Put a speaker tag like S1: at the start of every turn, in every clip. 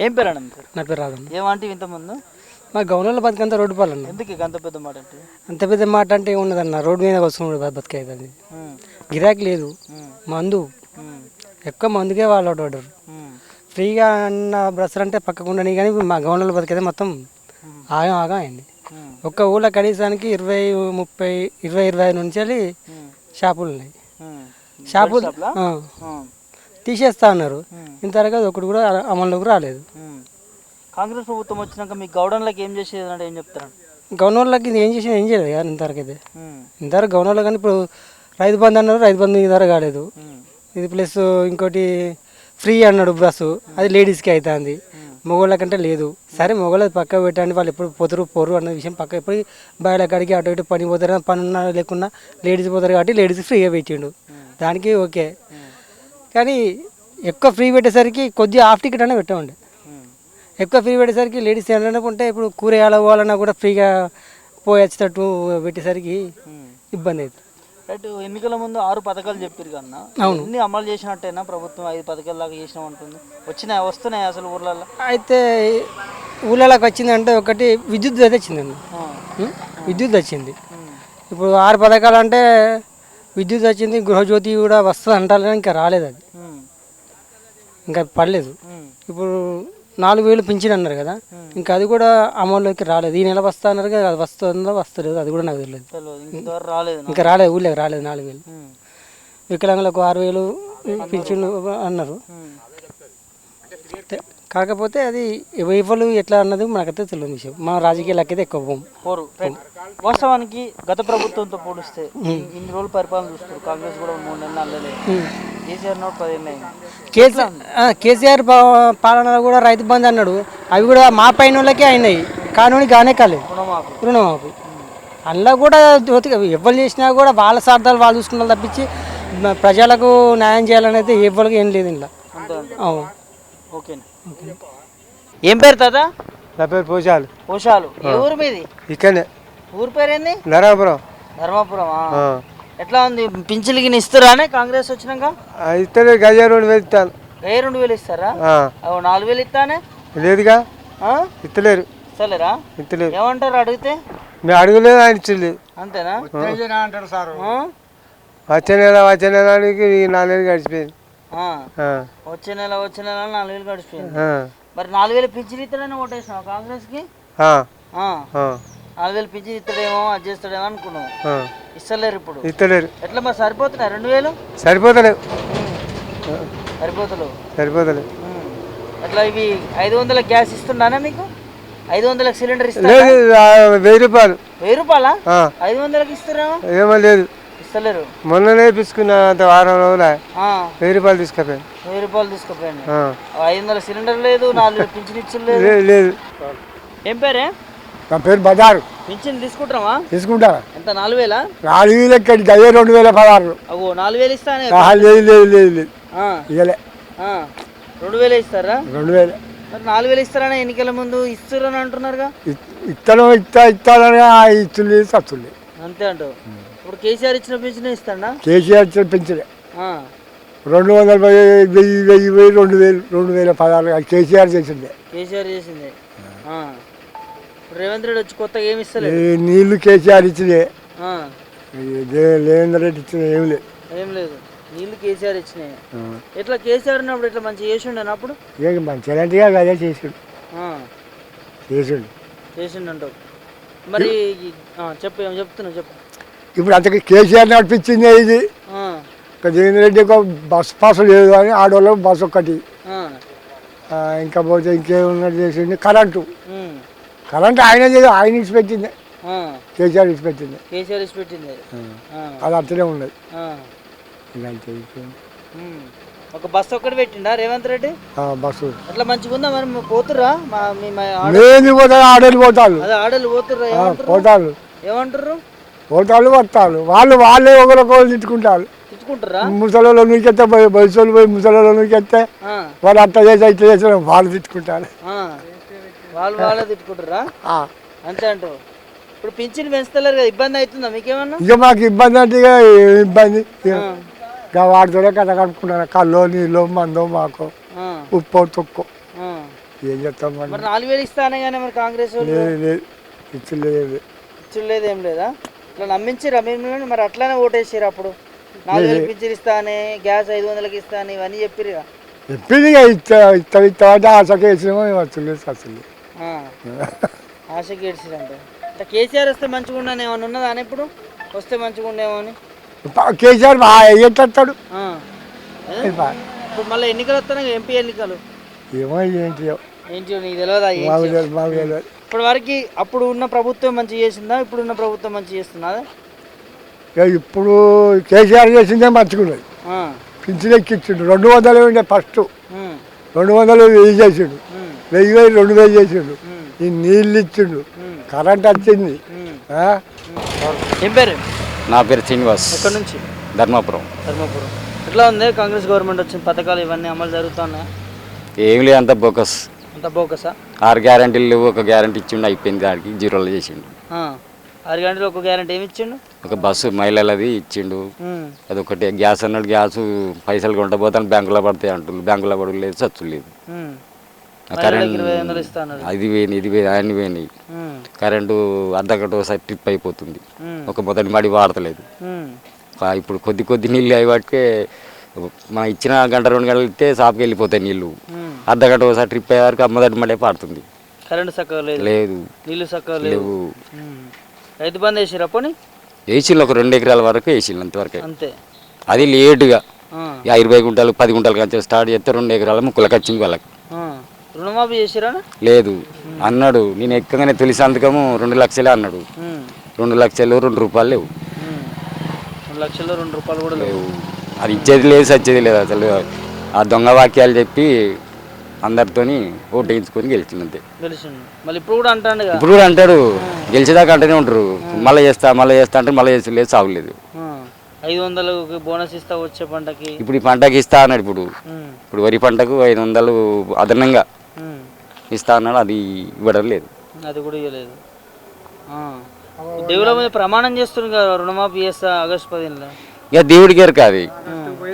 S1: ఏం పేరు అన్న మీ పేరు?
S2: నా పేరు రాదన్న.
S1: ఏమంటే ఇంతకుముందు
S2: మా గవర్నర్ల బతికంతా రోడ్డు పాలన్న.
S1: ఎందుకు అంత పెద్ద మాట అంటే?
S2: అంత పెద్ద మాట అంటే ఏమున్నదన్న, రోడ్డు మీద వస్తుంది బతికేది. అది గిరాకీ లేదు, మందు ఎక్కువ మందుకే వాళ్ళు ఆర్డర్ ఫ్రీగా అన్న బ్రషర్ అంటే పక్కకుండా కానీ మా గవర్నర్ల బతికైతే మొత్తం ఆగా ఆగా అయింది. ఒక్క ఊళ్ళో కనీసానికి 20-25 నుంచి వెళ్ళి షాపులు ఉన్నాయి. షాపులు తీసేస్తా అన్నారు, ఇంతవరకు అది ఒకటి కూడా అమల్లోకి రాలేదు.
S1: కాంగ్రెస్ ప్రభుత్వం వచ్చినాక మీ గవర్నర్లకు ఏం చేసేది అంటే ఏం చెప్తారు?
S2: గవర్నర్లకి ఇది ఏం చేసేది ఏం చేయలేదు కదా ఇంతవరకు అయితే. ఇంతవరకు గవర్నర్లు కానీ ఇప్పుడు రైతు బంధు అన్నారు, రైతు బంధు ఇంతవరకు కాలేదు. ఇది ప్లస్ ఇంకోటి ఫ్రీ అన్నాడు బస్సు, అది లేడీస్కి అవుతుంది, మగవాళ్ళకంటే లేదు. సరే మగవాళ్ళది పక్క పెట్టండి, వాళ్ళు ఎప్పుడు పోరు అన్న విషయం పక్క. ఎప్పుడు బయట కాడికి అటు ఇటు పని పోతారు, పని ఉన్నా లేకున్నా లేడీస్ పోతారు కాబట్టి లేడీస్కి ఫ్రీగా పెట్టిండు, దానికి ఓకే. కానీ ఎక్కువ ఫ్రీ పెట్టేసరికి కొద్దిగా హాఫ్ టికెట్ అనే పెట్టండి. ఎక్కువ ఫ్రీ పెట్టేసరికి లేడీస్ అనుకుంటే ఇప్పుడు కూరగాయలు పోవాలన్నా కూడా ఫ్రీగా పోయేటట్టు పెట్టేసరికి ఇబ్బంది అవుతుంది.
S1: రైట్. ఎన్నికల ముందు 6 పథకాలు చెప్పారు కన్నా, అన్ని అమలు చేసినట్టేనా ప్రభుత్వం? 5 పథకాల దాకా చేసినాం అంటుంది. వస్తున్నాయి అసలు ఊర్లలో? అయితే
S2: ఊళ్ళలోకి వచ్చిందంటే ఒకటి విద్యుత్ అయితే వచ్చిందండి, విద్యుత్ వచ్చింది. ఇప్పుడు 6 పథకాలు అంటే విద్యుత్ వచ్చింది, గృహజ్యోతి కూడా వస్తుంది అంటారు కానీ ఇంకా రాలేదు, అది ఇంకా పడలేదు. ఇప్పుడు 4,000 పింఛన్ అన్నారు కదా, ఇంకా అది కూడా అమల్లోకి రాలేదు. ఈ నెల వస్తా అన్నారు కదా, అది వస్తుందో వస్తలేదు అది కూడా నాకు తెలియదు, ఇంకా రాలేదు, ఊళ్ళోకి రాలేదు. 4,000 వికలాంగులకు 6,000 పింఛన్లు అన్నారు. కాకపోతే అది వైఫలు ఎట్లా అన్నది మనకైతే తెలియని విషయం. మా రాజకీయాలకైతే ఎక్కువ
S1: పోరు. వాస్తవానికి గత ప్రభుత్వంతో పోలిస్తే ఇన్ని రోజులు పరిపాలన చూస్తారు, కాంగ్రెస్ కూడా 3 నెలలు అల్లలేదు. కేసీఆర్ నోట్ 10 ఏళ్ళు అయింది.
S2: కేసీఆర్ పాలనలో కూడా రైతు బంధు అన్నాడు, అవి కూడా మా పైన వాళ్ళకే అయినాయి, కానూని గానే కాలేదు. రుణమాఫీ అందులో కూడా ఎవరు చేసినా కూడా వాళ్ళ స్వార్థాలు వాళ్ళు చూసుకున్నారు తప్పించి ప్రజలకు న్యాయం చేయాలనేది ఎవరికి ఏం లేదు ఇలా. అవును.
S1: ఓకే. ఏం పేరు తాత?
S3: నా పేరు పోషాలు.
S1: పోషాలు. ఏ ఊరు మీది?
S3: ఇక్కడనే.
S1: ఊరు పేరేంది?
S3: ధర్మాపురం.
S1: ధర్మాపురం. ఎట్లా ఉంది పింఛన్లకి ఇస్తారానే కాంగ్రెస్ వచ్చినాక?
S3: ఇస్తలేదు, గజ 2,000 ఇస్తాను.
S1: 2,000 ఇస్తారా? 4,000 ఇస్తానే
S3: లేదుగా, ఇస్తలేరు.
S1: ఇస్తలేరా?
S3: ఇస్తలేరు.
S1: ఏమంటారు అడిగితే?
S3: మేము అడగలేదు, ఆయన ఇచ్చలేదు.
S1: అంతేనా
S3: అంటారు సార్. వచ్చే నెల 4,000 గడిచిపోయింది.
S1: వచ్చే నెల 4,000 గడిచిపోయింది. మరి 4,000 పింఛన్ ఇస్తాడని ఓటేసినావు కాంగ్రెస్ కి? 4,000 పింఛన్ ఇస్తాడేమో, అది చేస్తాడేమో అనుకున్నావు. ఇస్తలేరు ఇప్పుడు.
S3: ఇస్తలేరు.
S1: ఎట్లా మరి సరిపోతున్నాయి 2,000?
S3: సరిపోతలేవు.
S1: సరిపోతలేవు. ఎట్లా ఇవి 500 గ్యాస్ ఇస్తున్నానా మీకు? 500 సిలిండర్ ఇస్తా?
S3: 1,000 రూపాయలు.
S1: 1,000 రూపాయలా? 500కి ఇస్తారేమో?
S3: ఏమో లేదు,
S1: ఇస్తలేరు.
S3: మొన్ననే తీసుకున్నా, అంత వారం రోజులు 1,000 రూపాయలు తీసుకుపోయాను.
S1: 1,000 రూపాయలు తీసుకుపోయాను. 500 సిలిండర్ లేదు, 4 పింఛన్ ఇచ్చలేదు.
S3: లేదు.
S1: ఏం పేరే?
S3: నా పేరు బజారు.
S1: పింఛన్ తీసుకుంటావా?
S3: తీసుకుంటా.
S1: ఎంత? 4,000?
S3: 4,000 ఎక్కడికి, 2,016.
S1: 4,000 ఇస్తానే?
S3: లేదు. ఇవ్వలే.
S1: 2,000 ఇస్తారా?
S3: 2,000.
S1: మరి 4,000 ఇస్తారని ఎన్నికల ముందు ఇస్తారని అంటున్నారుగా.
S3: ఇస్తానని ఇచ్చులే సత్తులే
S1: అంతే అంటావు. ఇప్పుడు కేసీఆర్ ఇచ్చిన పింఛన్ ఇస్తాడా?
S3: కేసీఆర్ ఇచ్చిన పింఛనే 200, 1,000, 2,016 కేసీఆర్ చేసిందే.
S1: రేవంత్ రెడ్డి వచ్చి కొత్తగా ఏమి ఇస్తలేదు.
S3: నీళ్లు కేసీఆర్ ఇచ్చినే, రేవంత్ రెడ్డి ఇచ్చిన ఏం లేదు.
S1: నీళ్లు కేసీఆర్ ఇచ్చినాయి. ఎట్లా కేసీఆర్ ఉన్నప్పుడు ఇట్లా మంచిగా చేసిండు అప్పుడు?
S3: మంచిగా అదే
S1: చేసిండు అంటావు. మరి చెప్పు, ఏం చెప్తున్నావు చెప్పు.
S3: ఇప్పుడు అంతకు కేసీఆర్ నడిపించింది ఇది. జగన్ రెడ్డి ఒక బస్ పాస్ లేదు కానీ ఆడవాళ్ళకి బస్సు ఒక్కటి, ఇంకా పోతే ఇంకేమన్నా చేసింది. కరెంటు ఆయన ఇచ్చి పెట్టింది, కేసీఆర్ ఇచ్చి పెట్టింది. అది అట్లనే ఉన్నది.
S1: ఒక బస్సు ఒక్కటి పెట్టిండా రేవంత్ రెడ్డి?
S3: బస్సు
S1: అట్లా మంచిగా ఉందా? మరి పోతుర్రా?
S3: ఆడలు పోతారు.
S1: ఆడలు పోతుర్రా? ఏమంటారు?
S3: పోతాలు వస్తారు, వాళ్ళే ఒకరొకరు తిట్టుకుంటారా? ముసలలో నూకెత్తే బయసోళ్ళు పోయి ముసలలో నూకెత్తే వాళ్ళు అట్లా చేసి ఇట్లా చేసిన వాళ్ళు తిట్టుకుంటారు.
S1: వాళ్ళే తిట్టుకుంటారా? అంతే అంటారు. ఇప్పుడు పింఛన్ పెంచుతలేరు కదా, ఇబ్బంది అవుతుందా మీకేమన్నా?
S3: ఇక మాకు ఇబ్బంది అంటే ఇబ్బంది వాడితోనే కథ కనుక్కున్నాను. కల్లో నీళ్ళు మందో మాకు ఉప్పు తొక్కు ఏం చేస్తాం మరి?
S1: మరి 4,000 ఇస్తానే కానీ మరి కాంగ్రెస్ వాళ్ళు
S3: లేదు లేదు ఇచ్చలేదు.
S1: ఇచ్చలేదు ఏం లేదా? ఇట్లా నమ్మించిరా మీరు? మరి అట్లానే ఓటేసారు అప్పుడు 4,000 పింఛన్ ఇస్తానే, గ్యాస్ 500కి ఇస్తాను ఇవన్నీ చెప్పిరా?
S3: చెప్పింది ఇస్తా అంటే ఆశకి వేసినామో వచ్చలేదు అసలు.
S1: ఆశకి ఏడ్చిరంట. ఇట్లా కేసీఆర్ వస్తే మంచిగా ఉండని ఏమన్నా ఉన్నదా అని ఇప్పుడు? వస్తే మంచిగా ఉండేమో అని
S3: కేసీఆర్ ఎట్టాడు
S1: ఇప్పుడు మళ్ళీ ఎన్నికలు వస్తున్నాయి, ఎంపీ ఎన్నికలు.
S3: ఏమో ఏంటి
S1: ఏంటి నీకు తెలియదా? ఇప్పటి వరకు అప్పుడు ఉన్న ప్రభుత్వం మంచిగా చేసిందా, ఇప్పుడున్న ప్రభుత్వం మంచిగా చేస్తున్నదా?
S3: ఇప్పుడు కేసీఆర్ చేసిందే మంచిగున్నది. పింఛన్ ఎక్కించిండు 200 ఉండే ఫస్ట్ 200 వెయ్యి చేసిండు, 1000 2000 చేసిండు, ఈ నీళ్ళు ఇచ్చిండు, కరెంట్ వచ్చింది.
S1: ఏం పేరు?
S4: నా పేరు శ్రీనివాస్.
S1: ఎక్కడి నుంచి?
S4: ధర్మాపురం.
S1: ధర్మాపురం. ఎట్లా ఉంది కాంగ్రెస్ గవర్నమెంట్ వచ్చిన పథకాలు ఇవన్నీ అమలు జరుగుతున్నాయా?
S4: ఏం లేదు, అంత బోకస్.
S1: అంత బోకసా?
S4: 6 గ్యారంటీలు ఒక గ్యారంటీ ఇచ్చిండు, అయిపోయింది. దానికి 0లో చేసిండు.
S1: 6 గంటలు ఒక గ్యారంటీ ఏమి ఇచ్చిండు? ఒక
S4: బస్సు మహిళలది ఇచ్చిండు. అదొకటి. గ్యాస్ అన్నాడు, గ్యాస్ పైసలు కొంట పోతాను బ్యాంకులో పడతాయి అంటున్నారు. బ్యాంకులో పడలేదు, చచ్చు లేదు. కరెంట్ అది పోయినాయి, ఇది పోయి అన్ని పోయినాయి. కరెంటు అర్ధగంట ఒకసారి ట్రిప్ అయిపోతుంది. ఒక మొదటి మడి వాడతలేదు. ఇప్పుడు కొద్ది నీళ్ళు అవి పట్టుకే మనం ఇచ్చిన గంట 2 గంటలు ఇస్తే షాప్కి వెళ్ళిపోతాయి నీళ్ళు. అర్ధగంట ఒకసారి ట్రిప్ అయ్యే వరకు మొదటి మడే పాడుతుంది.
S1: కరెంట్ చక్కగా లేదు, నీళ్ళు చక్కగా లేవు. రైతు బంధు వేసిరా? పోనీ
S4: వేసిళ్ళు, ఒక 2 ఎకరాల వరకు వేసిళ్ళు, అంతవరకు.
S1: అంతే.
S4: అది లేటుగా 20 గుంటలు 10 గుంటలు కానీ స్టార్ట్ చేస్తే 2 ఎకరాల ముక్కలకు వచ్చింది వాళ్ళకి.
S1: రుణమాఫీ చేసిరా?
S4: లేదు అన్నాడు. నేను ఎక్కగానే తొలి సంతకము 2 లక్షలే అన్నాడు. 2 లక్షలు 2 రూపాయలు లేవు.
S1: 2 లక్షలు 2 రూపాయలు కూడా లేవు.
S4: అది ఇచ్చేది లేదు, సచ్చేది లేదు అసలు. ఆ దొంగ వాక్యాలు చెప్పి అందరితోని ఓటు వేయించుకొని గెలిచింది.
S1: మళ్ళీ ఇప్పుడు కూడా అంటాడు,
S4: ఇప్పుడు కూడా అంటాడు. గెలిచేదాకా అంటూనే ఉంటారు. మళ్ళీ చేస్తా అంటే మళ్ళీ చేసి లేదు, సాగులేదు.
S1: 500 బోనస్ ఇస్తా వచ్చే పంటకి.
S4: ఇప్పుడు ఈ పంటకి ఇస్తా అన్నాడు. ఇప్పుడు వరి పంటకు 500 అదనంగా ఇస్తా అన్నాడు. అది ఇవ్వడం లేదు.
S1: అది కూడా ఇవ్వలేదు. దేవుళ్ళ మీద ప్రమాణం చేస్తున్నారు కదా, రుణమాఫీ చేస్తా ఆగస్టు 15.
S4: ఇక దేవుడికి ఎరక అది.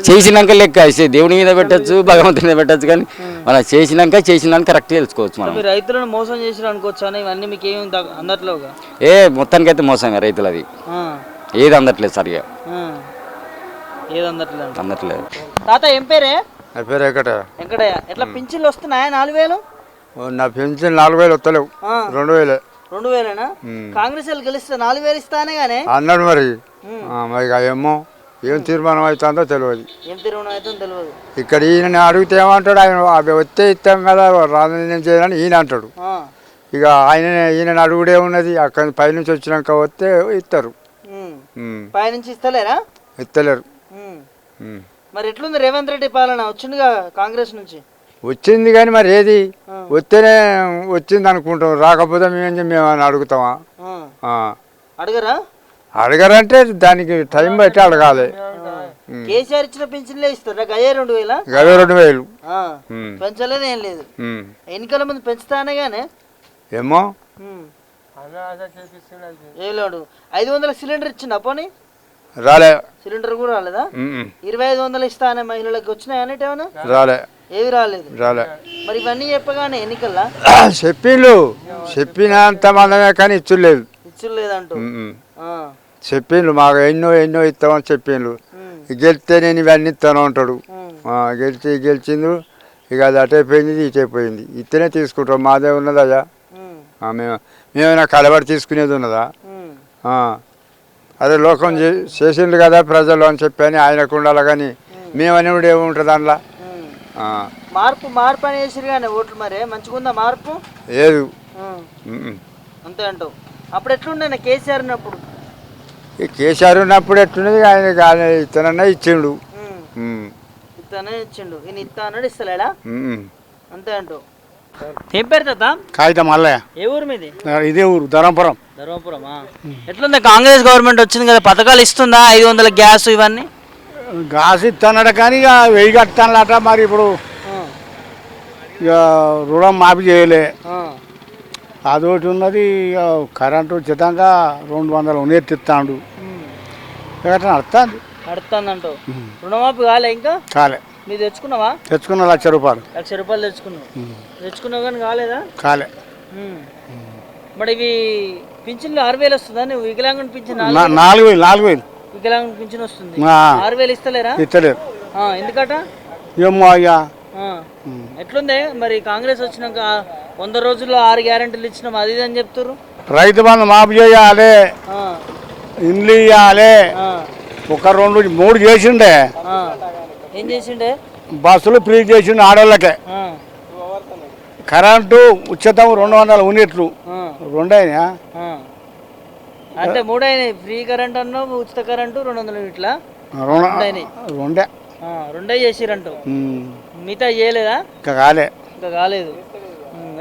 S4: చేసినాక లెక్క దేవుడి మీద పెట్టచ్చు, భగవంతుని మీద పెట్టచ్చు. కానీ మనం చేసినాక కరెక్ట్ తెలుసుకోవచ్చు. మనం
S1: రైతులను మోసం చేసి అనుకోవచ్చు. ఇవన్నీ మీకు ఏమి అందట్లేవుగా?
S4: మొత్తానికి అయితే మోసంగా రైతులది ఏది అందట్లేదు, సరిగా
S1: ఏది అందట్లేదు.
S4: తాత
S1: ఏం పేరే?
S3: నా పేరు
S1: వెంకటయ్య. ఎట్లా పింఛన్లు వస్తున్నాయా? 4,000?
S3: నా పెన్షన్ 4,000 వస్తలేవు, 2,000.
S1: 2,000? కాంగ్రెస్ వాళ్ళు గెలిస్తే 4,000 ఇస్తానే గానే
S3: అన్నాడు. మరి ఏమో ఏం తీర్మానం అవుతుందో తెలియదు.
S1: ఏం తీర్మానం అవుతుందో తెలియదు.
S3: ఇక్కడ ఈయన అడిగితే ఏమంటాడు, ఆయన అవి వస్తే ఇస్తాం కదా, రాజకీయం చేయాలని ఈయన అంటాడు. ఇక ఈయన అడుగుడే ఉన్నది. అక్కడ పైనుంచి వచ్చినాక వస్తే ఇస్తారు.
S1: పైనుంచి ఇస్తలేరా?
S3: ఇస్తలేరు.
S1: మరి ఎట్లుంది రేవంత్ రెడ్డి పాలన? వచ్చిందిగా కాంగ్రెస్ నుంచి.
S3: వచ్చింది కానీ మరి ఏది వస్తేనే వచ్చింది అనుకుంటాం, రాకపోతే మేము అడుగుతామా?
S1: అడగరా?
S3: అడగరంటే దానికి టైం బట్టి అడగాలి.
S1: కేసీఆర్ ఇచ్చిన పెన్షన్లే ఇస్తారా? గయే 2,000?
S3: గవే 2,000
S1: పెంచలేదు, ఏం లేదు. ఎన్నికల ముందు పెంచుతానే గానే
S3: ఏమో
S1: ఏం లేడు. 500 సిలిండర్ ఇచ్చిండు పోనీ?
S3: రాలే.
S1: సిలిండర్ కూడా రాలేదా? 2,500 ఇస్తానే మహిళలకు వచ్చినాయి అనేటి ఏమన్నా?
S3: రాలే.
S1: ఏవి రాలేదు.
S3: రాలే.
S1: మరి ఇవన్నీ చెప్పగానే ఎన్నికల్లా
S3: చెప్పినంత మందమే కానీ ఇచ్చులేదు.
S1: ఇచ్చులేదంటూ
S3: చెప్పిండ్రు, మాకు ఎన్నో ఇస్తామని చెప్పిండ్రు. గెలిస్తే నేను ఇవన్నీ ఇస్తాను అంటాడు. గెలిచిండు. ఇక అది అటైపోయింది, ఇటైపోయింది. ఇస్తేనే తీసుకుంటాం. మాదే ఉన్నది అయ్యా. మేమైనా కలబడి తీసుకునేది ఉన్నదా? అదే లోకం చేసిండ్రు కదా ప్రజలు అని చెప్పని ఆయనకు ఉండాలి. కానీ మేమని కూడా ఏముంటుంది అందులో?
S1: మార్పు అని వేసిరు కానీ ఓట్లు మరి మంచిగుందా మార్పు?
S3: లేదు.
S1: అంతే అంటావు. అప్పుడు ఎట్లుండే కేసీఆర్ ఉన్నప్పుడు?
S3: కేసీఆర్ ఉన్నప్పుడు ఎట్లున్నది? ఆయన ఇతనన్నా ఇచ్చిండు.
S1: ఈయన ఇస్తా అన్నాడు, ఇస్తలేడా? అంతే అంటావు. ఏం పేరు తాత?
S3: కాగితం మల్లయ్య.
S1: ఏ ఊరు మీది?
S3: ఇదే ఊరు, ధర్మపురం.
S1: ధర్మపురమా? ఎట్లుంది కాంగ్రెస్ గవర్నమెంట్ వచ్చింది కదా, పథకాలు ఇస్తుందా? 500 గ్యాస్ ఇవన్నీ
S3: గ్యాస్ ఇస్తానట కానీ ఇక 1000 కట్టానట. మరి ఇప్పుడు ఇక రుణం మాఫీ చేయలే, అదొకటి ఉన్నది. ఇక కరెంటు ఉచితంగా 200 నెత్తిస్తాడు. నడుస్తుంది
S1: అంటావు. రుణమాఫీ కాలే ఇంకా?
S3: కాలే.
S1: మీరు తెచ్చుకున్నావా?
S5: తెచ్చుకున్న ₹1,00,000.
S1: ₹1,00,000 తెచ్చుకున్నావు కానీ కాలేదా?
S5: కాలే.
S1: మరి ఇవి పింఛన్లు 6,000 వస్తుందా? నువ్వు వికలాంగుని పింఛన్
S5: 4,000.
S1: వికలాంగుని పింఛన్ వస్తుంది,
S5: ఆ.
S1: 6,000 ఇస్తలేరా?
S5: ఇస్తలేరు.
S1: ఎందుకట?
S5: ఏమో అయ్యా.
S1: ఎట్లుందే మరి కాంగ్రెస్ వచ్చినాక 100 రోజుల్లో 6 గ్యారెంటీలు ఇచ్చినాం అది ఇది అని చెప్తారు.
S5: రైతు బంధు మాఫ్ చేయాలి, ఇండ్లు ఇవ్వాలి, ఒక 2 3 చేసిండే.
S1: ఏం చేసిండే?
S5: బస్సులు ఫ్రీ చేసిండు ఆడవాళ్ళకే. కరెంటు ఉచితం 200 యూనిట్లు 2 అయినా.
S1: అంటే 3 అయినాయి. ఫ్రీ కరెంట్ అన్నావు, ఉచిత కరెంటు 200 యూనిట్ల 2 చేసిరంటూ. మిగతా చేయలేదా?
S5: ఇంకా
S1: కాలేదు.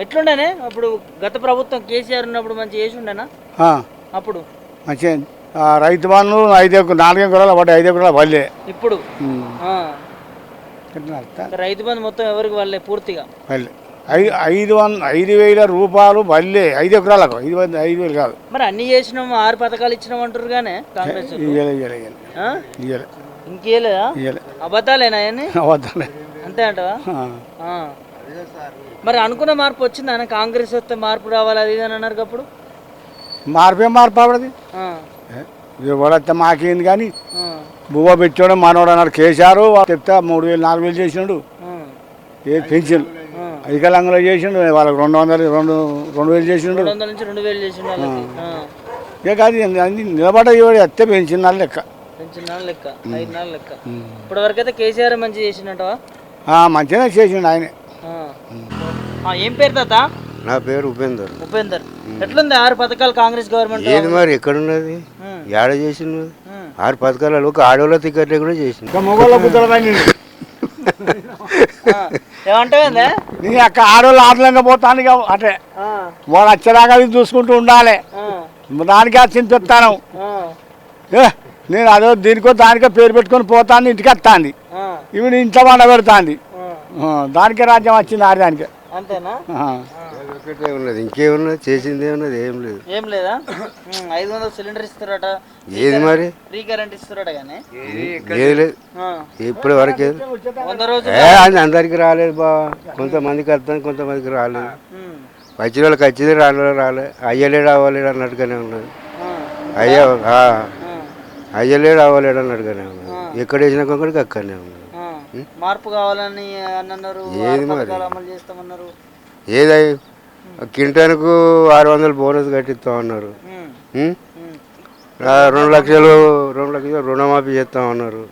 S1: ఎట్లుండేనే అప్పుడు గత ప్రభుత్వం కేసీఆర్ ఉన్నప్పుడు మంచి చేసి ఉండేనా అప్పుడు?
S5: మంచిగా రైతు బంధు 4 ఎకరాలు పడ్డాయి, 5 ఎకరాలు పల్లె.
S1: ఇప్పుడు రైతు బంధు మొత్తం ఎవరికి వాళ్ళే పూర్తిగా
S5: పల్లె. 5,000 రూపాయలు పల్లె 5 ఎకరాలకు. 5,000 కాదు.
S1: మరి అన్ని చేసినాం, 6 పథకాలు ఇచ్చినాం అంటారు కానీ కాంగ్రెస్ ఇంకేలేదా? అబద్ధాలేనా అవన్నీ?
S5: అబద్ధాలే.
S1: అంతే అంటవా? మరి అనుకున్న మార్పు వచ్చిందా? కాంగ్రెస్ వస్తే మార్పు రావాలి అది ఇది అని అన్నారు. అప్పుడు
S5: మార్పు అవడది ఎవడైతే మాకేంది కానీ బువ్వ పెట్టాడు మనోడు అన్నాడు కేసీఆర్. చెప్తే 3,000 4,000 చేసినాడు. ఏ పెన్షన్ వికలాంగులు చేసిండు, వాళ్ళకి 2,000 చేసిండు.
S1: 200 నుంచి 2,000 చేసిండు.
S5: ఇక అది అన్ని నిలబడ ఎత్తే పెన్షన్ నాళ్ళు లెక్క.
S1: 5 నాలుగు లెక్క. ఇప్పటి వరకు అయితే కేసీఆర్ మంచి చేసిండటవా?
S5: మంచిగా చేసిండు ఆయనే.
S1: ఏం పేరు తాత?
S3: నా పేరు ఉపేందర్.
S1: ఎట్లుంది 6 పథకాలు కాంగ్రెస్ గవర్నమెంట్?
S3: ఏది మరి ఎక్కడున్నది? ఏడ చేసిండు? 6 పథకాలు ఒక ఆడవాళ్ళ టికెట్లు కూడా చేసిండు.
S1: ఏమంటావేందే?
S5: నీ అక్క ఆడవాళ్ళు ఆటలంగా పోతాను అంటే వాడు వచ్చేదాకా చూసుకుంటూ ఉండాలి. దానికే చింతిస్తాను. నేను అదో దీనికో దానికో పేరు పెట్టుకొని పోతాను, ఇంటికి వస్తాంది. ఇవి ఇంట్లో వండ పెడతాంది. దానికే రాజ్యం వచ్చింది ఆడదానికే.
S1: అంతేనా?
S3: ఉన్నది ఇంకేమున్నది? చేసింది ఏమున్నది? ఏం
S1: లేదా? 500 సిలిండర్ ఇస్తారట.
S3: ఏది మరి?
S1: ఫ్రీ కరెంట్ ఇస్తారట కానీ
S3: ఏది లేదు ఇప్పటి వరకు.
S1: 100 రోజులు
S3: అందరికి రాలేదు బా. కొంతమందికి వస్తాను, కొంతమందికి రాలేదు. వచ్చిన వాళ్ళకి వచ్చింది, రాని వాళ్ళు రాలేదు. అయ్యలేడు అవ్వలేడు అన్నట్టుగానే ఉన్నది. అయ్యలేడు అవ్వలేడు అన్నట్టుగానే ఉన్నది. ఎక్కడ వేసిన కొంకడికి అక్కడనే ఉన్నది.
S1: మార్పు కావాలని అన్నారు.
S3: ఏది మరి?
S1: అమలు చేస్తామన్నారు.
S3: ఏదై కింటానికి 600 బోనస్ కట్టిస్తామన్నారు. 2 లక్షలు రుణమాఫీ చేస్తామన్నారు.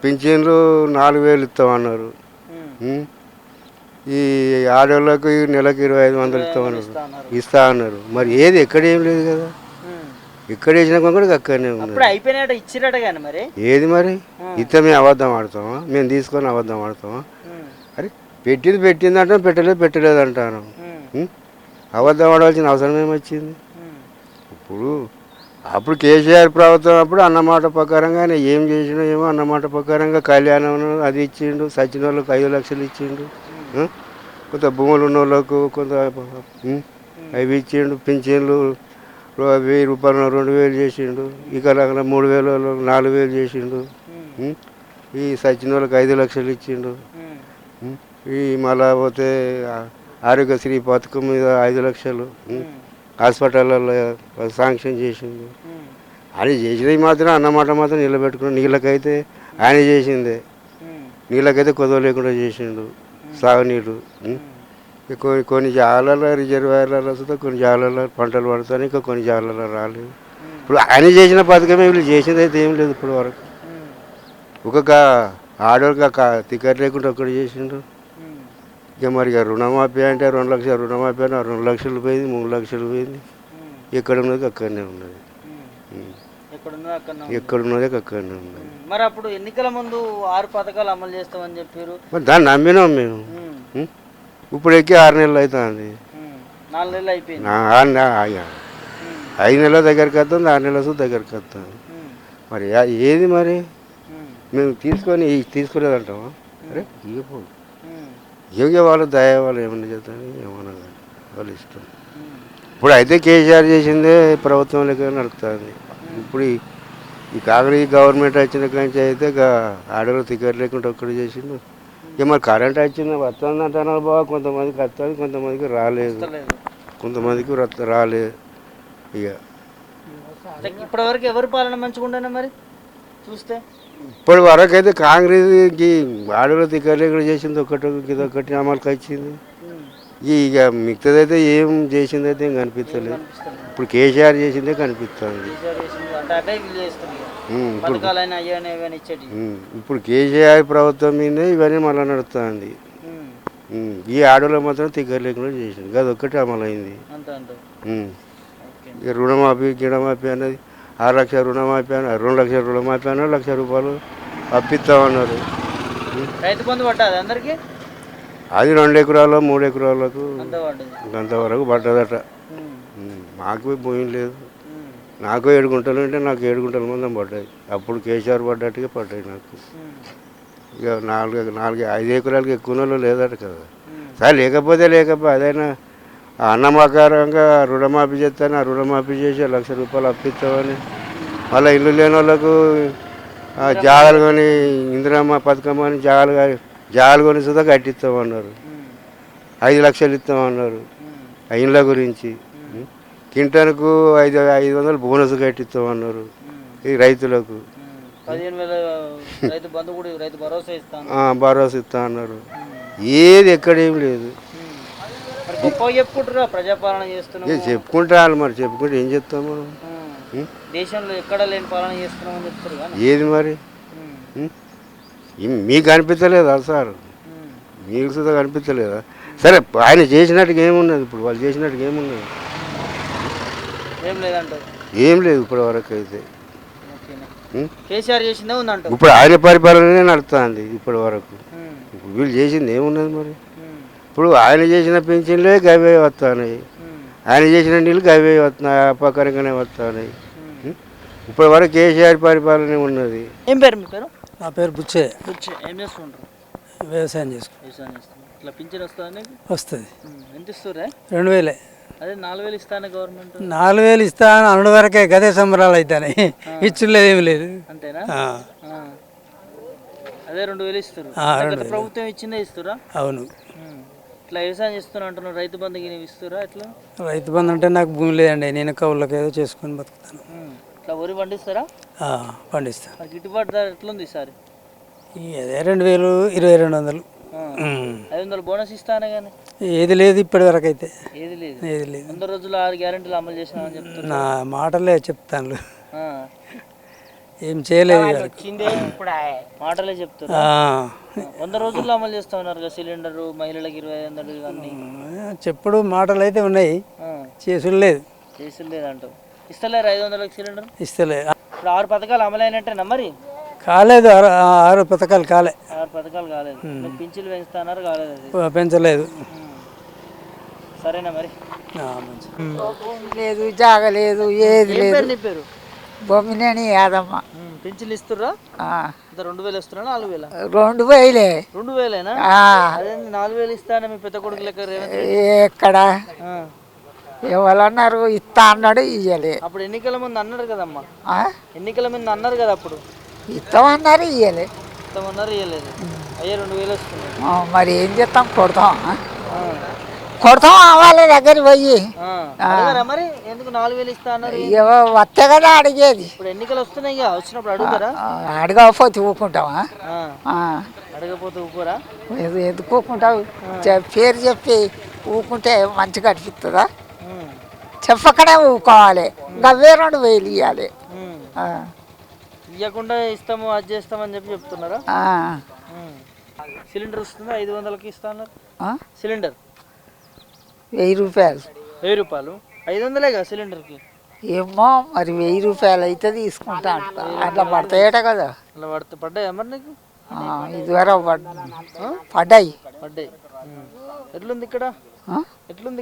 S3: పింఛన్లు 4,000 ఇస్తామన్నారు. ఈ ఆడవాళ్ళకు నెలకు 2,500 ఇస్తా అన్నారు. మరి ఏది ఎక్కడ ఏం లేదు కదా. ఇక్కడ వేసిన కొంకడికి అక్కడనే ఉంది.
S1: అయిపోయినట్టు ఇచ్చిరట కానీ మరి
S3: ఏది మరి? ఇస్తే మేము అబద్ధం ఆడతామా? మేము తీసుకొని అబద్ధం ఆడతామా? అరే పెట్టింది అంటాం, పెట్టలేదు అంటాను. అబద్ధం ఆడవలసిన అవసరం ఏమొచ్చింది? అప్పుడు కేసీఆర్ ప్రభుత్వం అప్పుడు అన్నమాట ప్రకారంగానే ఏం చేసినా ఏమో అన్నమాట ప్రకారంగా కళ్యాణం అది ఇచ్చిండు. సచిన వాళ్ళకి 5 లక్షలు ఇచ్చిండు. కొంత భూములు ఉన్న వాళ్ళకు కొంత అవి ఇచ్చిండు. పింఛన్లు 1,000 రూపాయలు 2,000 చేసిండు. ఇక 3,000 4,000 చేసిండు. ఈ సచిన వాళ్ళకి 5 లక్షలు ఇచ్చిండు. ఈ మళ్ళా పోతే ఆరోగ్యశ్రీ పథకం మీద 5 లక్షలు హాస్పిటల్లో శాంక్షన్ చేసిండు. అని చేసినవి మాత్రం అన్నమాట మాత్రం నిలబెట్టుకున్నాడు. నీళ్ళకైతే ఆయన చేసిందే. నీళ్ళకైతే కొదవ లేకుండా చేసిండు. సాగునీళ్ళు కొన్ని జాగాలలో రిజర్వాయర్లలో వస్తే కొన్ని జాగాలలో పంటలు పడతాయి, ఇంకా కొన్ని జాగాలలో రాలేదు. ఇప్పుడు ఆయన చేసిన పథకమే వీళ్ళు చేసింది అయితే ఏం లేదు ఇప్పుడు వరకు. ఒక్కొక్క ఆడవాళ్ళకి టికెట్ లేకుండా ఒక్కటి చేసిండు. ఇక మరి రుణమాఫీ అంటే 2 లక్షలు రుణమాఫీ అంటే 2 లక్షలు పోయింది, 3 లక్షలు పోయింది. ఎక్కడ ఉన్నది అక్కడనే ఉన్నది. ఎక్కడున్నది అక్కడనే ఉన్నది.
S1: మరి అప్పుడు ఎన్నికల ముందు 6 పథకాలు అమలు చేస్తామని చెప్పారు.
S3: మరి దాన్ని నమ్మినాం మేము. ఇప్పుడు ఎక్కి 6 నెలలు అవుతుంది.
S1: 4 నెలలు అయిపోయింది.
S3: 5 నెలల దగ్గరికి వస్తుంది, 6 నెలల దగ్గరికి వస్తుంది. మరి ఏది మరి? మేము తీసుకోలేదంటామా? అరే ఇవ్వకూడదు. ఇవ్వగే వాళ్ళు దయ వాళ్ళు ఏమన్నా చేస్తాను ఏమన్నా వాళ్ళు ఇష్టం. ఇప్పుడు అయితే కేసీఆర్ చేసిందే ప్రభుత్వం లెక్క నడుస్తుంది. ఇప్పుడు
S6: ఈ కాంగ్రెస్ గవర్నమెంట్ వచ్చిన కాంచి అయితే ఆడలో టికెట్ లేకుండా ఒక్కడు చేసిండు. ఇక మరి కరెంట్ వచ్చింది వస్తుంది అంటున్నారు బాగా, కొంతమందికి వస్తుంది, కొంతమందికి రాలేదు, కొంతమందికి రాలేదు. ఇక
S1: ఇప్పటి వరకు ఎవరి పాలన మంచిగా ఉండేనా మరి చూస్తే?
S6: ఇప్పటి వరకు అయితే కాంగ్రెస్కి ఆడలో టికెట్ లేకుండా చేసింది ఇదొక్కటి అమలుకి వచ్చింది. ఇక మిగతాదైతే ఏం చేసింది అయితే ఏం కనిపించలేదు. ఇప్పుడు కేసీఆర్ చేసిందే కనిపిస్తుంది. ఇప్పుడు కేసీఆర్ ప్రభుత్వం మీదే ఇవన్నీ మళ్ళీ నడుస్తుంది. ఈ ఆడలో మాత్రం టికెట్ లేకుండా చేసింది, అదొక్కటి అమలైంది. ఇక రుణమాఫీ గిణమాఫీ అన్నది 6 లక్షల రుణమాఫీ అని 2 లక్షల రుణమాఫీ అన్నారు, 1 లక్ష రూపాయలు అప్పిస్తామన్నారు.
S1: రైతు బంధు పడ్డది అందరికి,
S6: అది 2 ఎకరాలు 3 ఎకరాలకు అంతవరకు పడ్డదట. మాకు భూమి లేదు, నాకు 7 గుంటలు ఉంటే నాకు 7 గుంటల మందం పడ్డాయి. అప్పుడు కేసీఆర్ పడ్డట్టుగా పడ్డాయి నాకు. ఇక 5 ఎకరాలకి ఎక్కువ లేదట కదా. సరే లేకపోతే అదైనా అన్నమాకారంగా రుణమాఫీ చేస్తాను, ఆ రుణమాఫీ చేసి 1 లక్ష రూపాయలు అప్పిస్తామని మళ్ళీ ఇల్లు లేని వాళ్ళకు జాగాలు కొని ఇందిరమ్మ పథకం అని జాగాలు కొని సుధా కట్టిస్తామన్నారు. 5 లక్షలు ఇస్తామన్నారు ఆ ఇళ్ళ గురించి. కింటన్కు 500 బోనస్ కట్టిస్తామన్నారు ఈ రైతులకు. భరోసా ఇస్తా అన్నారు. ఏది ఎక్కడేం లేదు.
S1: ప్రజాపాలన చేస్తున్నాం
S6: చెప్పుకుంటారు, మరి చెప్పుకుంటే ఏం చెప్తాం మనం?
S1: దేశంలో ఎక్కడ లేని పాలన చేస్తున్నామని చెప్తారు.
S6: ఏది మరి మీకు కనిపించలేదా సార్? మీకు సుధా కనిపించలేదా? సరే ఆయన చేసినట్టుగా ఏమున్నది, ఇప్పుడు వాళ్ళు చేసినట్టుగా ఏమున్నది? ఏం లేదు ఇప్పటి వరకు అయితే.
S1: కేసీఆర్ చేసిందే ఉందంట.
S6: ఇప్పుడు ఆయన పరిపాలనే నడుస్తుంది ఇప్పటి వరకు. ఇప్పుడు వీళ్ళు చేసింది ఏమున్నది మరి? ఇప్పుడు ఆయన చేసిన పెన్షన్లే గవే వస్తున్నాయి, ఆయన చేసిన నీళ్ళు గవే వస్తున్నాయి, అపకరంగానే వస్తున్నాయి. ఇప్పటి వరకు కేసీఆర్ పరిపాలనే ఉన్నది.
S1: ఏం పేరు మీ పేరు?
S2: నా పేరు బుచ్చే.
S1: ఏం చేస్తుంటారు?
S2: వ్యవసాయం చేసుకుంటాం.
S1: ఇట్లా పింఛన్ వస్తుంది?
S2: వస్తుంది.
S1: ఎంత ఇస్తుర్రే?
S2: 2000.
S1: అదే 4000 ఇస్తాను గవర్నమెంట్.
S2: 4000 ఇస్తాను అన్నడు వరకే గదే సంబరాలు అవుతాయి, ఇచ్చులేదు ఏమి లేదు.
S1: అంతేనా? అదే 2000 ఇస్తారు. ప్రభుత్వం ఇచ్చిందే ఇస్తురా?
S2: అవును.
S1: ఇట్లా వ్యవసాయం చేస్తున్నా అంటున్నారు, రైతు బంధు ఇస్తురా? ఎట్లా
S2: రైతు బంధు అంటే నాకు భూమి లేదండి, నేను కౌళ్ళకి ఏదో చేసుకొని బతుకుతాను.
S1: ఇట్లా వరి పండిస్తారా?
S2: పండిస్తాను.
S1: గిట్టుబాటు ధర ఎట్లుంది ఈసారి?
S2: అదే 2000, 2200.
S1: 500 బోనస్ ఇస్తానే కానీ
S2: ఏది లేదు ఇప్పటి వరకు అయితే.
S1: ఏది లేదు.
S2: 100
S1: రోజులు 6 గ్యారెంటీలు అమలు చేసినామని చెప్తున్నా.
S2: నా మాటలే చెప్తాను, ఏం చేయలేదు.
S1: మాటలే చెప్తారు. 100 రోజుల్లో అమలు చేస్తా ఉన్నారు కదా, సిలిండర్, మహిళలకు 2500 ఇవన్నీ
S2: చెప్పుడు మాటలు అయితే ఉన్నాయి, చేసుడు లేదు.
S1: అంటావు. ఇస్తలేరు 500లకు సిలిండర్?
S2: ఇస్తలేదు.
S1: ఇప్పుడు 6 పథకాలు అమలైనట్టేనా మరి?
S2: కాలేదు, 6 పథకాలు కాలేదు.
S1: 6 పథకాలు కాలేదు. పింఛన్లు పెంచుతున్నారు, కాలేదు.
S2: పెంచలేదు.
S1: సరేనా మరి?
S7: లేదు, జాగలేదు, ఏది లేదు.
S1: నీ పేరు?
S7: బొమ్మినేని యాదమ్మ.
S1: పింఛన్లు ఇస్తుర్రా? 2000 ఇస్తున్నా? 4000?
S7: 2000.
S1: 2000ఏనా? అదే 4000 ఇస్తాను మీ పెద్ద కొడుకు లెక్క రేవంత్.
S7: ఎక్కడ ఎవరన్నారు ఇస్తా అన్నాడు, ఇయ్యలే.
S1: అప్పుడు ఎన్నికల ముందు అన్నారు కదమ్మా, ఎన్నికల ముందు అన్నారు కదా, అప్పుడు
S7: ఇస్తామన్నారు, ఇయ్యలే.
S1: ఇస్తామన్నారు, ఇయ్యలేదు. అయ్యే 2000 వస్తున్నాయి.
S7: మరి ఏం చేస్తాం, కొడతాం వాళ్ళ దగ్గర పోయి.
S1: మరి ఎందుకు 4000 ఇస్తా అన్నారు?
S7: వస్తే కదా అడిగేది.
S1: ఇప్పుడు ఎన్నికలు వస్తున్నాయి, వచ్చినప్పుడు అడుగుతారా?
S7: అడగకపోతే ఊకుంటావా?
S1: అడగకపోతే ఊపురా?
S7: ఎందుకు ఊకుంటావు? పేరు చెప్పి ఊకుంటే మంచిగా అనిపిస్తుందా? చెప్పకనే ఊకోవాలి. గవ్వే 2000 ఇవ్వాలి.
S1: ఇవ్వకుండా ఇస్తాము, అది చేస్తామని చెప్తున్నారా? సిలిండర్ వస్తుందా? 500కి ఇస్తా అన్నారు. సిలిండర్
S7: 1000 రూపాయలు.
S1: 1000 రూపాయలు? 500లే కదా సిలిండర్కి.
S7: ఏమో మరి 1000 రూపాయలు అయితే తీసుకుంటా. అట్లా పడతాయట కదా.
S1: అలా పడ్డాయా మరి నీకు?
S7: ఇదివరకు పడ్డాయి.
S1: ఎట్లుంది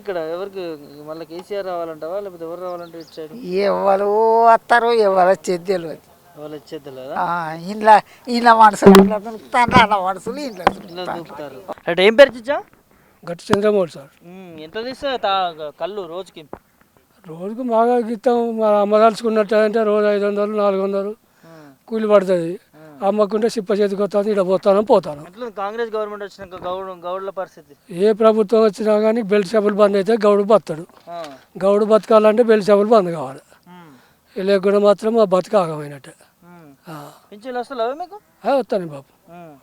S1: ఇక్కడ? ఎవరికి మళ్ళీ కేసీఆర్ రావాలంటావా, లేకపోతే ఎవరు రావాలంటే ఇచ్చాడు?
S7: ఎవరు వస్తారు, ఎవరు వచ్చేది తెలియదు.
S1: వాళ్ళు వచ్చేది తెలియదా?
S7: ఇంట్లో మనుషులు మనుషులు ఇంట్లో
S1: దూకుతారు. అంటే ఏం పేరు చిచ్చా?
S2: గట్టి చంద్రమౌళి సార్.
S1: ఎంత తీస్తా కళ్ళు రోజుకి?
S2: రోజుకు బాగా గీస్తాం, అమ్మదలుచుకున్నట్టు అంటే రోజు 500, 400.
S8: కూలి పడుతుంది, అమ్మకుంటే సిప్ప చేతికి వస్తుంది, ఇక్కడ పోతాను.
S1: ఎట్లా కాంగ్రెస్ గవర్నమెంట్ వచ్చినాక గౌడ్ల పరిస్థితి?
S8: ఏ ప్రభుత్వం వచ్చినా కానీ బెల్ట్ షాపులు బంద్ అయితే గౌడు బతాడు. గౌడు బతకాలంటే బెల్ట్ షాపులు బంద్ కావాలి, లేకుండా మాత్రం ఆ బతుక ఆగమైనట్టే.
S1: పింఛన్లు వస్తలేవా మీకు?
S8: వస్తాను బాబు,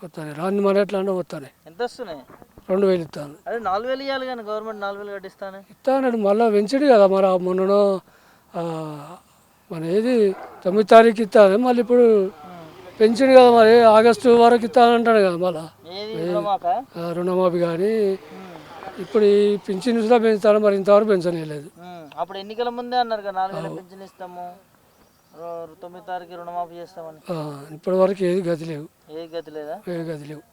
S8: వస్తాను. రాని మన ఎట్లా అంటే వస్తాను.
S1: ఎంత వస్తున్నాయి?
S8: 2000 ఇస్తాను.
S1: అదే 4000 ఇవ్వాలి కానీ గవర్నమెంట్ 4000 కట్టిస్తాను
S8: ఇస్తాను. మళ్ళీ పెంచడు కదా మరి, మొన్ననో మన ఏది 9 తారీఖు ఇస్తాను, మళ్ళీ ఇప్పుడు పెంచిండు కదా మరి, ఆగస్టు వరకు ఇస్తానంటాడు కదా మళ్ళీ రుణమాఫీ. కానీ ఇప్పుడు ఈ పింఛన్ కూడా పెంచుతాను, మరి ఇంతవరకు పెంచలేదు.
S1: అప్పుడు ఎన్నికల ముందే అన్నారు కదా 4000 పింఛన్ ఇస్తాము, 9 తారీఖు రుణమాఫీ చేస్తామని.
S8: ఇప్పటి వరకు ఏది గతి లేవు.
S1: ఏ గతి లేదా?
S8: ఏ గతి లేవు.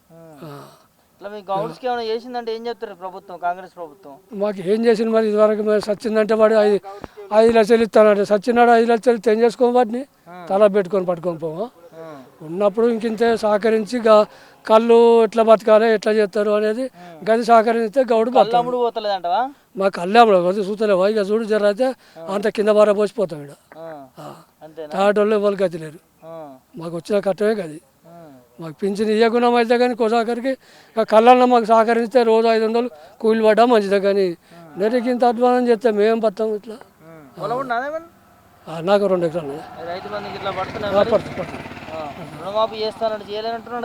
S1: ఇట్లా మీ గౌడ్స్కి ఏమైనా చేసిందంటే ఏం చెప్తారు ప్రభుత్వం, కాంగ్రెస్ ప్రభుత్వం?
S8: మాకు ఏం చేసింది మరి ఇదివరకు? మరి సచ్చిందంటే వాడు 5 లక్షలు ఇస్తానంటే, సచ్చినాడు 5 లక్షలు తెం చేసుకోని వాటిని తల పెట్టుకొని పట్టుకొని పోవా. ఉన్నప్పుడు ఇంకింతే సహకరించి కళ్ళు ఎట్లా బతకాలి, ఎట్లా చేస్తారు అనేది గది సహకరిస్తే గౌడు
S1: బతకముడు పోతలేదంటవా?
S8: మా కళ్ళాముడు కదా చూస్తలేవా, ఇక చూడు జర అయితే అంత కింద బార పోసిపోతాం ఇక్కడ. తాటోళ్ళు ఎవరు గతి లేరు, మాకు వచ్చిన కట్టమే గది. మాకు పింఛన్ ఇవ్వకుండా అయితే కానీ కొసాకరికి కళ్ళల్లో మాకు సహకరిస్తే రోజు 500 కూలి పడ్డా మంచిదే. కానీ నెలకి ఇంత అధ్వానం చేస్తే మేము బతాం ఇట్లా. నాకు 2 ఎకరాలు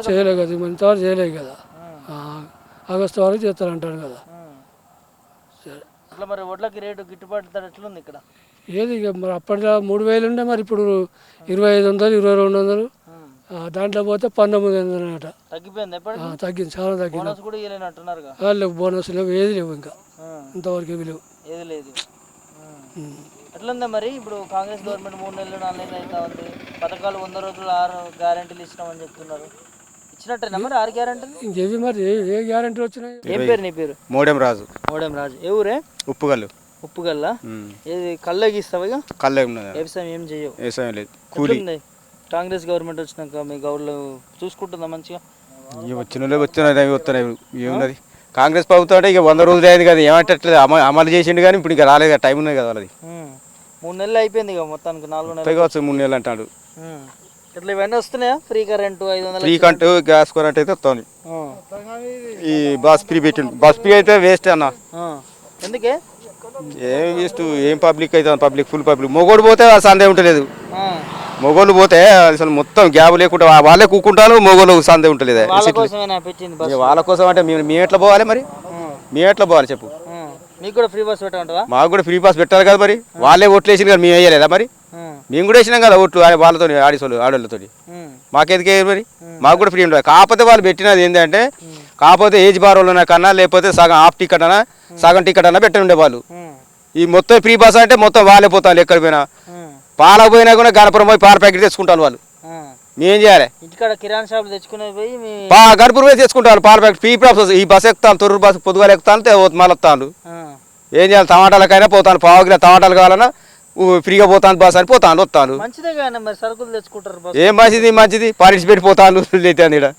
S8: చేయలేదు కదా, ఇంతవరకు చేయలేదు కదా. ఆగస్టు వరకు చేస్తారంటాడు కదా.
S1: మరి వడ్లకి రేటు గిట్టుబాటు ఎట్లుంది ఇక్కడ?
S8: ఏది ఇక మరి అప్పట్లో 3000 ఉండే, మరి ఇప్పుడు 2500, 2200. దాంట్లో పోతే 1900 అట.
S1: తగ్గిపోయింది,
S8: తగ్గింది, చాలా తగ్గింది. లేవు బోనస్ లేవు, ఏది లేవు, ఇంకా ఇంతవరకు ఏవి లేవు,
S1: ఏది లేదు. ఎట్లుందా మరి ఇప్పుడు కాంగ్రెస్ గవర్నమెంట్ 3 నెలలు 4 నెలలు అవుతా ఉంది, పథకాలు 100 రోజులు 6 గ్యారెంటీలు ఇచ్చినామని చెప్తున్నారు. ఇచ్చినట్టేనా మరి 6 గ్యారెంటీలు?
S8: ఇంకేవి మరి ఏ గ్యారెంటీలు వచ్చినాయి?
S1: ఏం పేరు నీ పేరు?
S9: మోడెం రాజు.
S1: మోడెం రాజు. ఏ ఊరే?
S9: ఉప్పుగల్లు.
S1: ఉప్పుగల్లా? ఏది కళ్ళకి ఇస్తావా? ఇక
S9: కళ్ళే ఉన్నది,
S1: వ్యవసాయం ఏం చేయవు?
S9: వ్యవసాయం లేదు, కూలి.
S1: కాంగ్రెస్ గవర్నమెంట్ వచ్చినాక మీ గౌడ్లు చూసుకుంటుందా మంచిగా?
S9: వస్తున్నాయి ఏమున్నది, కాంగ్రెస్ ప్రభుత్వం అంటే ఇక 100 రోజులు అయింది కదా, ఏమంటే అమలు చేసిండు కానీ ఇప్పుడు ఇంకా రాలేదు కదా, టైం ఉన్నది కదా వాళ్ళది.
S1: 3 నెలలు అయిపోయింది ఇక మొత్తానికి, 4 నెలలు
S9: కావచ్చు, 3 నెలలు అంటాడు.
S1: ఇట్లా ఇవన్నీ వస్తున్నాయా? Free current 500,
S9: free current, gas current అయితే వస్తుంది. ఈ బస్ ఫ్రీ పెట్టిండు, బస్ ఫ్రీ అయితే వేస్ట్ అన్న.
S1: ఎందుకే?
S9: ఏం వేస్ట్, ఏం పబ్లిక్ అయితే పబ్లిక్, ఫుల్ పబ్లిక్. మొగోడు పోతే సందేహం ఉంటలేదు, మొగోళ్ళు పోతే అసలు మొత్తం గ్యాప్ లేకుండా వాళ్ళే కూకుంటారు, మొగోళ్ళు సందేహం ఉంటలేదు. వాళ్ళ కోసం అంటే మేము ఎట్లా పోవాలి మరి, మేము ఎట్లా పోవాలి చెప్పు?
S1: మీకు కూడా ఫ్రీ బస్ పెట్టమంటావా?
S9: మాకు కూడా ఫ్రీ పాస్ పెట్టాలి కదా మరి, వాళ్ళే ఓట్లు వేసిన కదా, మేము వేయలేదా మరి? మేము కూడా వేసినాం కదా ఓట్లు వాళ్ళతో, ఆడోళ్ళతో. మాకెందుకే మరి, మాకు కూడా ఫ్రీ ఉంటుంది. కాకపోతే వాళ్ళు పెట్టినది ఏంటంటే, కాకపోతే ఏజ్ బార్ వాళ్ళ కన్నా, లేకపోతే సగం హాఫ్ టికెట్ అన్నా, సగం టికెట్ అన్నా పెట్టని ఉండే వాళ్ళు. ఈ మొత్తం ఫ్రీ బస్ అంటే మొత్తం వాళ్ళే పోతాను, ఎక్కడ పోయినా పాలకు పోయినా కూడా గణపురం పోయి పాల ప్యాకెట్ తెచ్చుకుంటాను వాళ్ళు. మేం చేయాలి,
S1: ఇంటికాడ కిరాణా షాపులు తెచ్చుకునే పోయి
S9: గణపురం పోయి తెచ్చుకుంటాను పాల ప్యాకెట్. Free process. ఈ బస్ ఎక్కుతాను, తొర్రూరు బస్ పొద్దుగాలు ఎక్కుతాను, మళ్ళీ వస్తాను. ఏం చేయాలి, టమాటాలకైనా పోతాను, పావు కిలో టమాటాలు కావాలన్నా ఫ్రీగా పోతాను, బస్ అని పోతాను, వస్తాను.
S1: సరుకులు తెచ్చుకుంటారు.
S9: ఏం మంచిది పార్టిసిపేట్ పోతాను అయితే ఇక్కడ.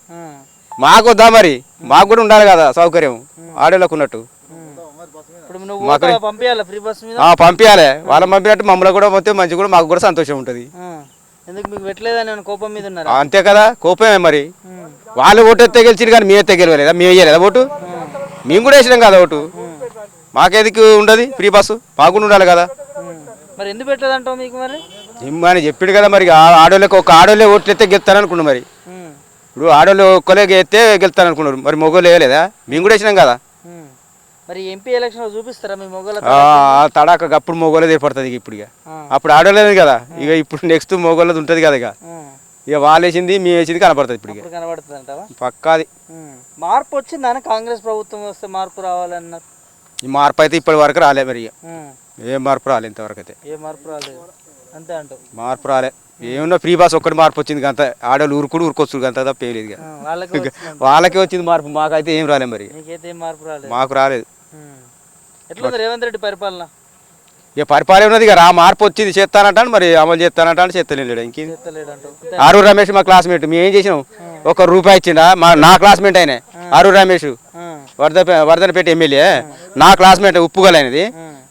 S9: మాకు వద్దా మరి, మాకు కూడా ఉండాలి కదా సౌకర్యం ఆడోళ్ళకు ఉన్నట్టు. పంపించాలి, వాళ్ళని పంపినట్టు మమ్మల్ని కూడా మొత్తం మంచి కూడా మాకు కూడా సంతోషం ఉంటుంది. అంతే కదా, కోపమే మరి. వాళ్ళు ఓటు ఎత్తే గెలిచింది కానీ మేము ఎత్తే గెలవలేదా, మేము వేయలేదా ఓటు? మేము కూడా వేసినాం కదా ఓటు. మాకేదికి ఉండదు ఫ్రీ బస్సు, మాకు కూడా ఉండాలి కదా.
S1: మరి ఎందుకు పెట్టలేదంటావు మీకు? మరి
S9: అని చెప్పిండు కదా మరి, ఆడోళ్ళకి ఒక ఆడోళ్ళే ఓట్లు ఎత్తే గెలుస్తారనుకున్నాం మరి. ఇప్పుడు ఆడోళ్ళు ఒక్కలే ఎత్తే గెలుస్తారనుకున్నారు, మరి మొగోళ్ళు వేయలేదా? మేము కూడా వేసినాం కదా.
S1: మరి ఎంపీ ఎలక్షన్ చూపిస్తారా మీ మొగోళ్ళ
S9: తడాక? అప్పుడు మొగోళ్ళది ఏర్పడుతుంది ఇప్పుడు. ఇక అప్పుడు ఆడోళ్ళది కదా, ఇక ఇప్పుడు నెక్స్ట్ మొగోళ్ళది ఉంటుంది కదా. ఇక వాళ్ళు వేసింది మేము వేసింది కనపడుతుంది ఇప్పుడు.
S1: కనబడుతుంది అంటావా?
S9: పక్కాది.
S1: మార్పు వచ్చిందని కాంగ్రెస్ ప్రభుత్వం వస్తే మార్పు రావాలన్నారు.
S9: ఈ మార్పు అయితే ఇప్పటి వరకు రాలే మరి, ఏ మార్పు రాలే ఇంతవరకు అయితే.
S1: ఏ మార్పు రాలేదు అంతే అంటావు?
S9: మార్పు రాలే, ఏమన్నా ఫ్రీ బస్ ఒక్కటి మార్పు వచ్చింది అంత. ఆడవాళ్ళు ఊరుకొచ్చు అంత తప్ప ఏం లేదు. వాళ్ళకే వచ్చింది మార్పు, మాకైతే ఏం రాలే మరి. మాకు రాలేదు.
S1: ఎట్లా రేవంత్ రెడ్డి పరిపాలన?
S9: ఇక పరిపాలన ఉన్నది ఇక మార్పు వచ్చింది, చేస్తానంటాను మరి, అమలు చేస్తానంటాను, చేస్తలేడు. ఇంకేం ఆరు రమేష్ మా క్లాస్మేట్, మేము ఏం చేసినాం? ₹1 ఇచ్చిండా నా క్లాస్మేట్ ఆయన ఆరు రమేష్, వర్ధనపేట ఎమ్మెల్యే, నా క్లాస్మేట్ ఉప్పుగల్ అయినది.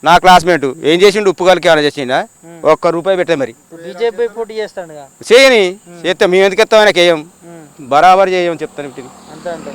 S9: నా క్లాస్మేట్ ఏం చేసిండు ఉప్పు కలికి ఏమైనా చేసిండా ₹1 పెట్టే మరి
S1: బీజేపీ పోటీ చేస్తాడుగా
S9: చేయని చేస్తాం మేము ఎందుకు ఎత్తాం ఆయనకి వేయం బరాబర్ చేయం చెప్తాను
S1: అంతే అంటే